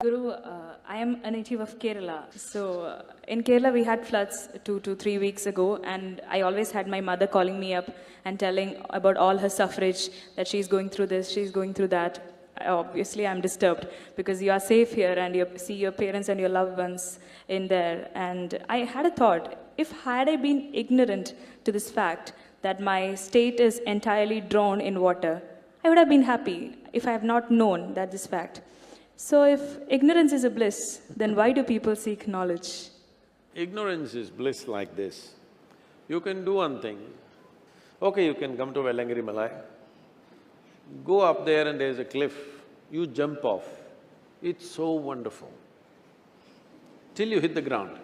Guru, I am a native of Kerala. So in Kerala, we had floods 2 to 3 weeks ago, and I always had my mother calling me up and telling about all her suffrage, that she's going through this, she's going through that. Obviously, I'm disturbed because you are safe here and you see your parents and your loved ones in there. And I had a thought, if had I been ignorant to this fact that my state is entirely drowned in water, I would have been happy if I have not known that this fact. So if ignorance is a bliss, then why do people seek knowledge? Ignorance is bliss like this. You can do one thing. Okay, you can come to Vellangiri Malai. Go up there and there's a cliff, you jump off. It's so wonderful, till you hit the ground.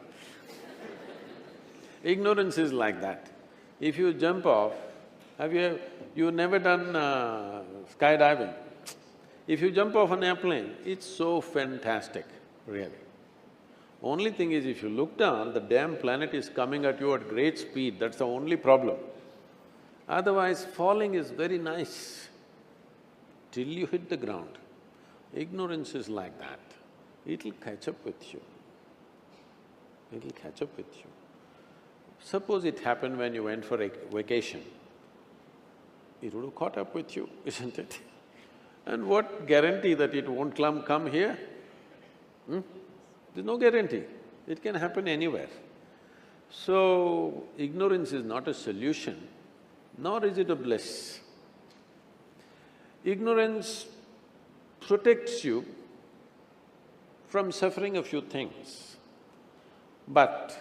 Ignorance is like that. If you jump off, you've never done skydiving? If you jump off an airplane, it's so fantastic, really. Only thing is, if you look down, the damn planet is coming at you at great speed, that's the only problem. Otherwise, falling is very nice till you hit the ground. Ignorance is like that. It'll catch up with you. It'll catch up with you. Suppose it happened when you went for a vacation, it would have caught up with you, isn't it? And what guarantee that it won't come here? There's no guarantee. It can happen anywhere. So, ignorance is not a solution, nor is it a bliss. Ignorance protects you from suffering a few things, but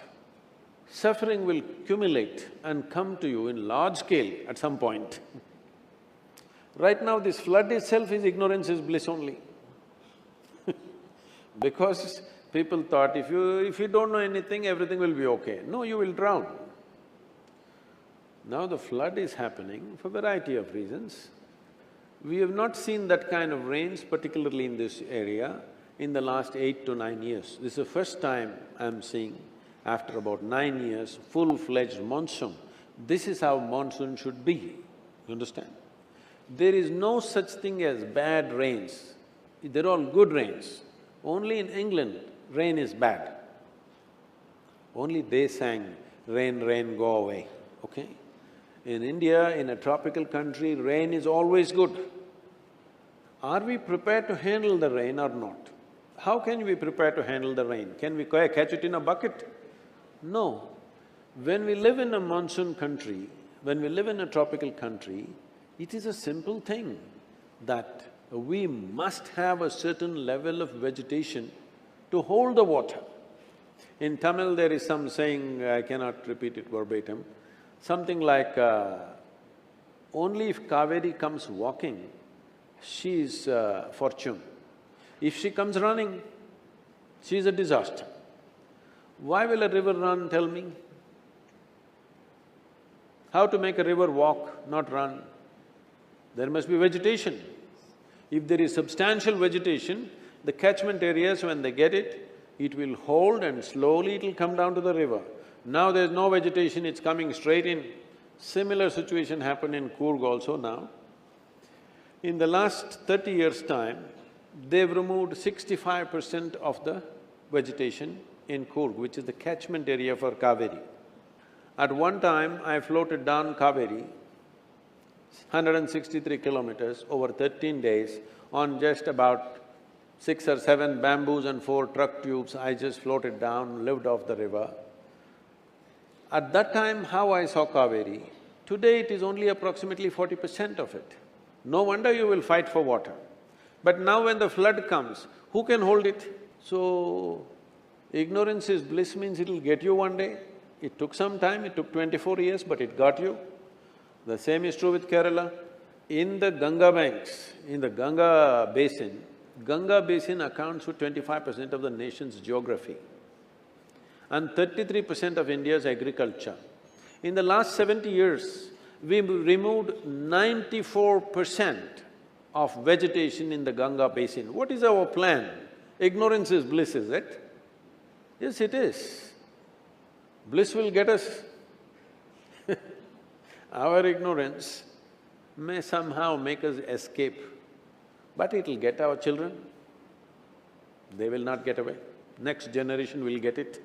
suffering will accumulate and come to you in large scale at some point. Right now, this flood itself is ignorance is bliss only. Because people thought if you don't know anything, everything will be okay. No, you will drown. Now the flood is happening for a variety of reasons. We have not seen that kind of rains, particularly in this area, in the last 8 to 9 years. This is the first time I'm seeing, after about 9 years, full-fledged monsoon. This is how monsoon should be, you understand? There is no such thing as bad rains, they're all good rains. Only in England, rain is bad. Only they sang, rain, rain, go away, okay? In India, in a tropical country, rain is always good. Are we prepared to handle the rain or not? How can we prepare to handle the rain? Can we catch it in a bucket? No. When we live in a monsoon country, when we live in a tropical country, it is a simple thing that we must have a certain level of vegetation to hold the water. In Tamil, there is some saying, I cannot repeat it verbatim, something like, only if Kaveri comes walking, she is fortune. If she comes running, she is a disaster. Why will a river run, tell me? How to make a river walk, not run? There must be vegetation. If there is substantial vegetation, the catchment areas, when they get it, it will hold and slowly it'll come down to the river. Now there's no vegetation, it's coming straight in. Similar situation happened in Coorg also now. In the last 30 years' time, they've removed 65% of the vegetation in Coorg, which is the catchment area for Kaveri. At one time, I floated down Kaveri, 163 kilometers over 13 days on just about 6 or 7 bamboos and 4 truck tubes. I just floated down, lived off the river. At that time, how I saw Kaveri, today it is only approximately 40% of it. No wonder you will fight for water. But now when the flood comes, who can hold it? So, ignorance is bliss means it'll get you one day. It took some time, it took 24 years, but it got you. The same is true with Kerala. In the Ganga banks, in the Ganga basin accounts for 25% of the nation's geography and 33% of India's agriculture. In the last 70 years, we removed 94% of vegetation in the Ganga basin. What is our plan? Ignorance is bliss, is it? Yes, it is. Bliss will get us. Our ignorance may somehow make us escape, but it'll get our children. They will not get away. Next generation will get it.